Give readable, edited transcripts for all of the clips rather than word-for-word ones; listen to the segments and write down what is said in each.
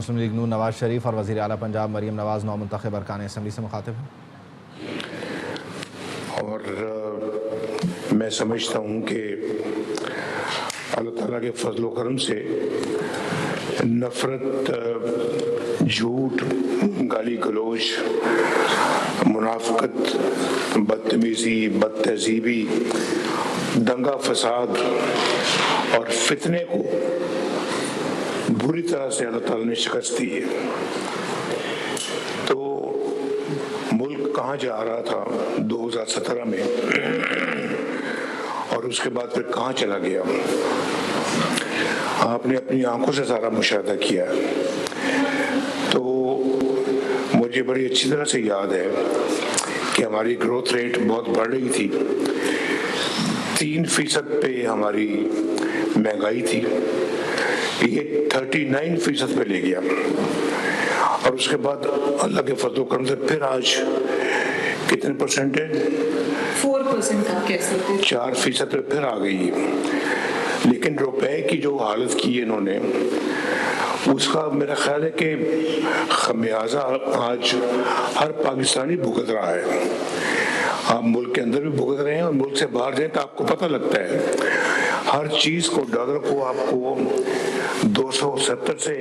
مسلم league نون نواز شریف اور وزیر اعلیٰ پنجاب مریم نواز نو منتخب ارکان اسمبلی سے مخاطب ہیں، اور میں سمجھتا ہوں کہ اللہ تعالیٰ کے فضل و کرم سے نفرت، جھوٹ، گالی گلوچ، منافقت، بدتمیزی، بد تہذیبی، دنگا فساد اور فتنے کو بری طرح سے اللہ تعالیٰ نے شکست دی ہے۔ تو ملک کہاں جا رہا تھا 2017 میں اور اس کے بعد پھر کہاں چلا گیا، آپ نے اپنی آنکھوں سے سارا مشاہدہ کیا۔ تو مجھے بڑی اچھی طرح سے یاد ہے کہ ہماری گروتھ ریٹ بہت بڑھ رہی تھی، 3% پہ ہماری مہنگائی تھی، یہ 39% پہ لے گیا، اور اس کے بعد اللہ کے فضل و کرم سے پھر آج کتنے پرسنٹ ہے؟ 4% آپ کہہ سکتے ہیں، 4% پہ پھر آ گئی۔ لیکن روپے کی جو حالت کی ہے انہوں نے، اس کا میرا خیال ہے کہ خمیازہ آج ہر پاکستانی بھگت رہا ہے۔ آپ ملک کے اندر بھی بھگت رہے ہیں اور ملک سے باہر جائیں تو آپ کو پتہ لگتا ہے ہر چیز کو، ڈالر کو آپ کو 270 سے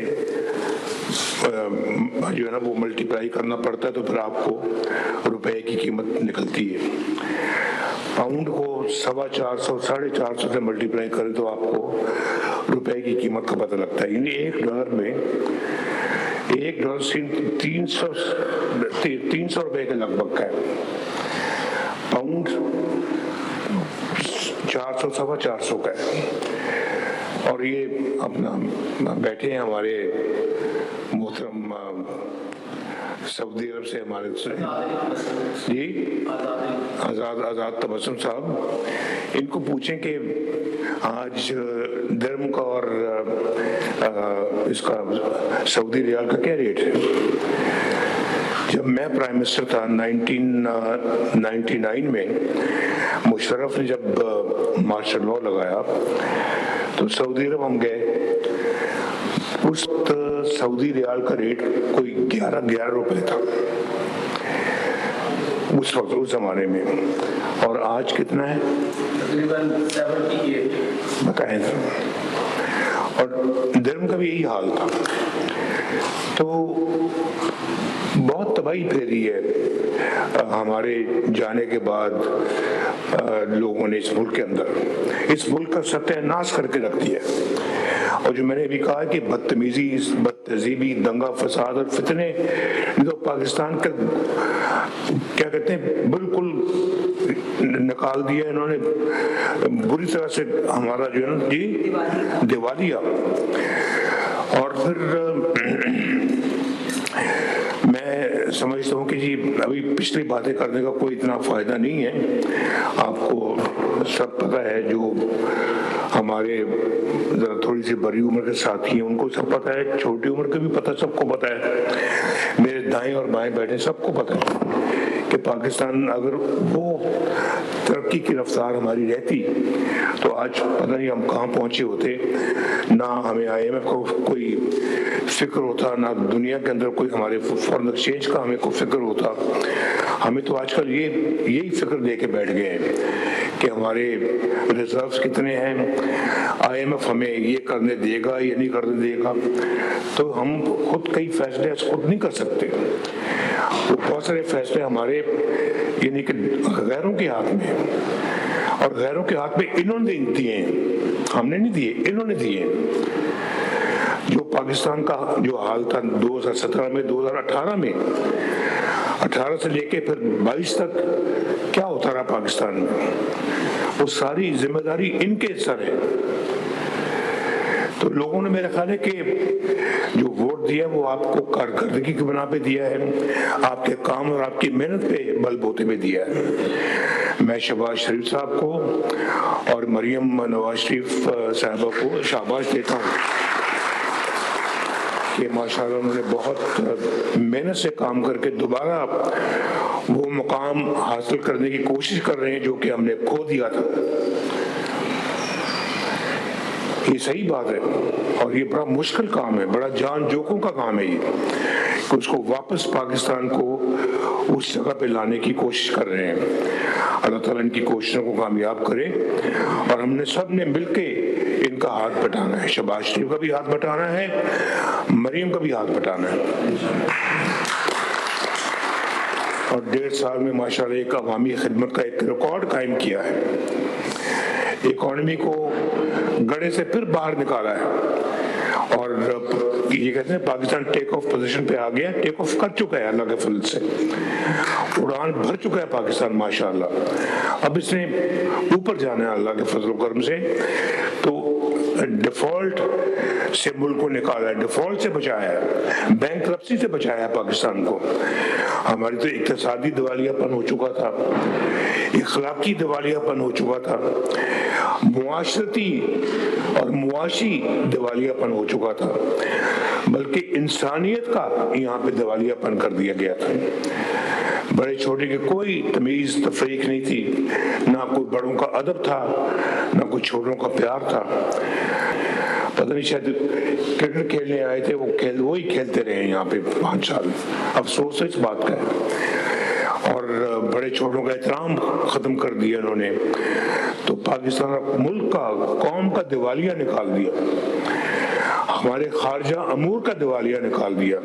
جو ہے نا وہ ملٹیپلائی کرنا پڑتا ہے، تو پھر آپ کو روپے کی قیمت نکلتی ہے۔ پاؤنڈ کو 450 450 سے ملٹیپلائی کریں تو آپ کو روپے کی قیمت کا پتہ لگتا ہے۔ یعنی ایک ڈالر میں ایک ڈالر 300 روپے کے لگ بھگ کا ہے، پاؤنڈ 400 450 کا ہے۔ اور یہ اپنا بیٹھے ہیں ہمارے محترم سعودی عرب سے ہمارے جی آزاد تبسم صاحب، ان کو پوچھیں کہ آج درہم کا اور اس کا سعودی ریال کا کیا ریٹ ہے۔ جب میں پرائم منسٹر تھا 1999 میں، مشرف نے جب مارشل لاء لگایا تو سعودی عرب ہم گئے، اس سعودی ریال کا ریٹ کوئی 11 روپے تھا اس وقت، اس زمانے میں، اور آج کتنا ہے تقریباً 78 بتائیں۔ اور درہم کا بھی یہی حال تھا۔ تو بہت تباہی پھیلی ہے ہمارے جانے کے بعد لوگوں نے اس ملک کے اندر، اس ملک کا ستیہ ناش کر کے رکھ دیا۔ اور جو میں نے ابھی کہا کہ بدتمیزی، بد تہذیبی، دنگا فساد اور فتنے تو پاکستان کا کیا کہتے ہیں بالکل نکال دیا انہوں نے بری طرح سے، ہمارا جو ہے نا جی دیوالیہ۔ اور پھر میں سمجھتا ہوں کہ جی ابھی پچھلی باتیں کرنے کا کوئی اتنا فائدہ نہیں ہے۔ آپ کو سب پتہ ہے، جو ہمارے ذرا تھوڑی سی بڑی عمر کے ساتھی ہیں ان کو سب پتہ ہے، چھوٹی عمر کے بھی پتہ، سب کو پتہ ہے، میرے دائیں اور بائیں بیٹھے سب کو پتہ ہے کہ پاکستان اگر وہ ترقی کی رفتار ہماری رہتی تو آج پتہ نہیں ہم کہاں پہنچے ہوتے۔ نہ ہمیں IMF کو کوئی فکر ہوتا، نہ دنیا کے اندر کوئی ہمارے فورن ایکسچینج کا ہمیں کوئی فکر ہوتا۔ ہمیں تو آج کل یہی فکر دے کے بیٹھ گئے ہیں کہ ہمارے ریزروز کتنے ہیں، IMF ہمیں یہ کرنے دے گا یا نہیں کرنے دے گا، تو ہم خود کئی فیصلے خود نہیں کر سکتے۔ وہ بہت سارے فیصلے ہمارے یعنی کہ غیروں کے ہاتھ میں، اور غیروں کے ہاتھ میں انہوں نے دیے ہیں، ہم نے نہیں دیے، انہوں نے دیے ہیں۔ جو پاکستان کا جو حال تھا 2017 میں، 2018 میں، 18 سے لے کے پھر 22 تک کیا ہوتا رہا پاکستان میں، وہ ساری ذمہ داری ان کے سر ہے۔ تو لوگوں نے میرا خیال ہے کہ جو ووٹ دیا وہ آپ کو کارکردگی کی بنا پہ دیا ہے، آپ کے کام اور آپ کی محنت پہ بل بوتے پہ دیا ہے۔ میں شہباز شریف صاحب کو اور مریم نواز شریف صاحبہ کو شاباش دیتا ہوں کہ ماشاءاللہ انہوں نے بہت محنت سے کام کر کے دوبارہ وہ مقام حاصل کرنے کی کوشش کر رہے ہیں جو کہ ہم نے کھو دیا تھا۔ یہ صحیح بات ہے اور یہ بڑا مشکل کام ہے, بڑا جان جوکوں کا کام ہے یہ, کہ اس کو واپس پاکستان کو اس جگہ پہ لانے کی کوشش کر رہے ہیں. اللہ تعالیٰ ان کی کوششوں کو کامیاب کرے اور ہم نے سب نے مل کے ان کا ہاتھ بٹانا ہے. شہباز شریف کا بھی ہاتھ بٹانا ہے, مریم کا بھی ہاتھ بٹانا ہے. اور 1.5 سال میں ماشاءاللہ ایک عوامی خدمت کا ایک ریکارڈ قائم کیا ہے, اکانومی کو گڑھے سے پھر باہر نکالا ہے اور یہ کہتے ہیں پاکستان ٹیک آف پوزیشن پہ آ گیا, ٹیک آف کر چکا ہے اللہ کے فضل سے, اڑان بھر چکا ہے پاکستان ماشاءاللہ. اب اس نے اوپر جانا ہے اللہ کے فضل و کرم سے. تو ڈیفالٹ سے ملک کو نکالا ہے, ڈیفالٹ سے بچایا ہے, بینکرپسی سے بچایا ہے پاکستان کو. ہماری تو اقتصادی دیوالیہ پن ہو چکا تھا, اخلاقی دیوالیہ پن ہو چکا تھا, معاشرتی اور معاشی دیوالیہ پن ہو چکا تھا, بلکہ انسانیت کا یہاں پہ دیوالیہ پن کر دیا گیا تھا. بڑے چھوٹے کی کوئی تمیز تفریق نہیں تھی, نہ کوئی بڑوں کا ادب تھا, نہ کوئی چھوٹوں کا پیار تھا. پتہ نہیں شاید کرکٹ کھیلنے آئے تھے, وہی کھیلتے رہے یہاں پہ 5 سال. افسوس ہے اس بات کا ہے. اور بڑے چھوٹوں کا احترام ختم کر دیا انہوں نے, تو پاکستان ملک کا, قوم کا دیوالیہ نکال دیا, ہمارے خارجہ امور کا دیوالیہ نکال دیا.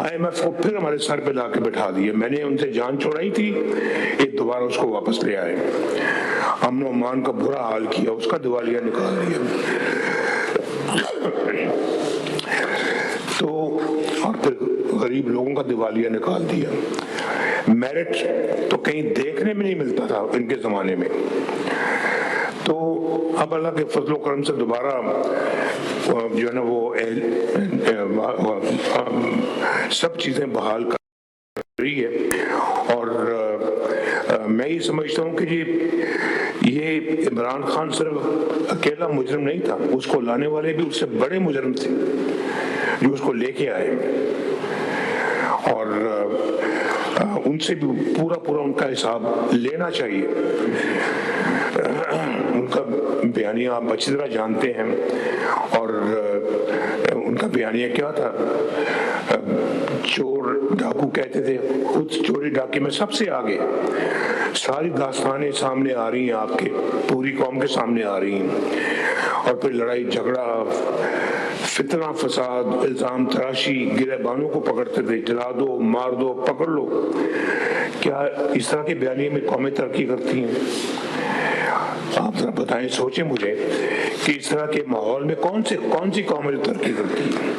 IMF کو پھر ہمارے سر پہ لا کے بٹھا دیا. میں نے ان سے جان چھوڑائی تھی, ایک دوبارہ اس کو واپس لے آئے. امن و امان کا برا حال کیا, اس کا دیوالیہ نکال دیا. تو اور پھر غریب لوگوں کا دیوالیہ نکال دیا. میرٹ تو کہیں دیکھنے میں نہیں ملتا تھا ان کے زمانے میں. تو اب اللہ کے فضل و کرم سے دوبارہ جو ہے نا وہ سب چیزیں بحال کر رہی ہے. اور میں یہ سمجھتا ہوں کہ یہ عمران خان صرف اکیلا مجرم نہیں تھا, اس کو لانے والے بھی اس سے بڑے مجرم تھے جو اس کو لے کے آئے, اور ان سے بھی پورا ان کا حساب لینا چاہیے. ان کا بیانیہ آپ اچھی طرح جانتے ہیں, اور ان کا بیانیہ کیا تھا, چور ڈاکو کہتے تھے, خود چوری ڈاکے میں سب سے آگے. ساری داستانیں سامنے آ رہی ہیں آپ کے, پوری قوم کے سامنے آ رہی ہیں. اور پھر لڑائی جھگڑا, فتنہ فساد, الزام تراشی, گرہبانوں کو پکڑتے تھے, جلا دو, مار دو, پکڑ لو. کیا اس طرح کے بیانیے میں قومیں ترقی کرتی ہیں؟ آپ ذرا بتائیں, سوچیں مجھے کہ اس طرح کے ماحول میں کون سی قومیں ترقی کرتی ہیں.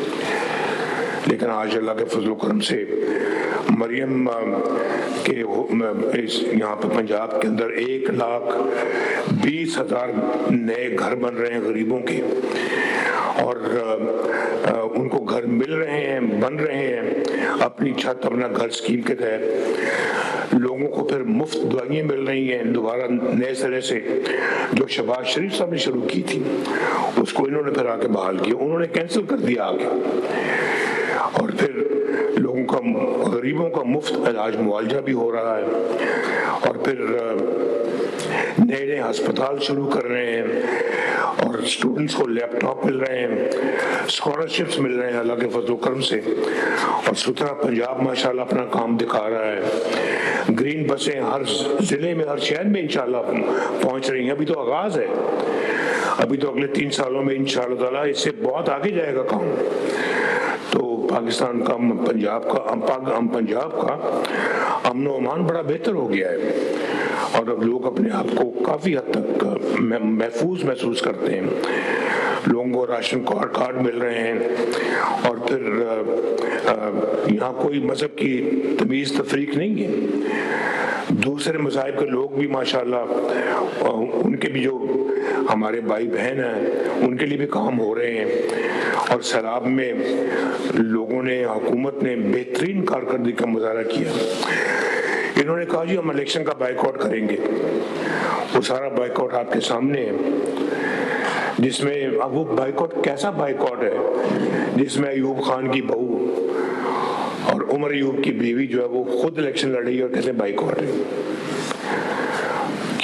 لیکن آج اللہ کے فضل و کرم سے مریم کے یہاں پہ پنجاب کے اندر 1,20,000 نئے گھر بن رہے ہیں غریبوں کے, اور ان کو گھر مل رہے ہیں, بن رہے ہیں اپنی چھت اپنا گھر اسکیم کے تحت. لوگوں کو پھر مفت دوائیں مل رہی ہیں دوبارہ نئے سرے سے, جو شہباز شریف صاحب نے شروع کی تھی اس کو انہوں نے پھر آ کے بحال کیا, انہوں نے کینسل کر دیا آگے. اور پھر لوگوں کا, غریبوں کا مفت علاج معالجہ بھی ہو رہا ہے, اور پھر نئے ہسپتال شروع کر رہے ہیں, اور اسٹوڈنٹس کو لیپ ٹاپ مل رہے ہیں, اسکالرشپس مل رہے ہیں اللہ کے فضل و کرم سے. اور ستھرا پنجاب ماشاءاللہ اپنا کام دکھا رہا ہے. گرین بسیں ہر ضلع میں, ہر شہر میں انشاءاللہ پہنچ رہی ہیں. ابھی تو آغاز ہے, ابھی تو اگلے 3 سالوں میں انشاءاللہ تعالیٰ اس سے بہت آگے جائے گا کام. تو پاکستان کا, پنجاب کا امن و امان بڑا بہتر ہو گیا ہے, اور اب لوگ اپنے آپ کو کافی حد تک محفوظ محسوس کرتے ہیں. لوگوں کو راشن کارڈ مل رہے ہیں, اور پھر یہاں کوئی مذہب کی تمیز تفریق نہیں ہے. دوسرے مذاہب کے لوگ بھی ماشاءاللہ, ان کے بھی جو ہمارے بھائی بہن ہیں ان کے لیے بھی کام ہو رہے ہیں. اور سیلاب میں لوگوں نے, حکومت نے بہترین کارکردگی کا مظاہرہ کیا. انہوں نے کہا جی ہم الیکشن کا بائیکاٹ کریں گے. وہ سارا بائیکاٹ آپ کے سامنے ہے, جس میں اب وہ بائیکاٹ کیسا بائیکاٹ ہے جس میں ایوب خان کی بہو اور عمر ایوب کی بیوی جو ہے وہ خود الیکشن لڑ رہی ہے اور کہتے ہیں بائیکاٹ ہے.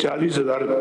40,000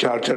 4-4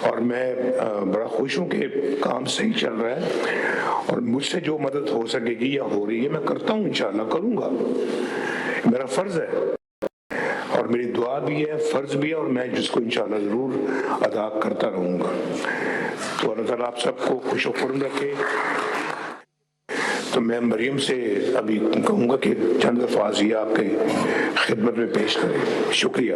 اور میں بڑا خوش ہوں کہ کام صحیح چل رہا ہے، اور مجھ سے جو مدد ہو سکے گی یا ہو رہی ہے میں کرتا ہوں، انشاءاللہ کروں گا، میرا فرض ہے، اور میری دعا بھی ہے، فرض بھی ہے، اور میں جس کو انشاءاللہ ضرور ادا کرتا رہوں گا۔ تو اللہ تعالیٰ آپ سب کو خوش و خرم رکھے۔ تو میں مریم سے ابھی کہوں گا کہ چند الفاظ یہ آپ کے خدمت میں پیش کریں۔ شکریہ۔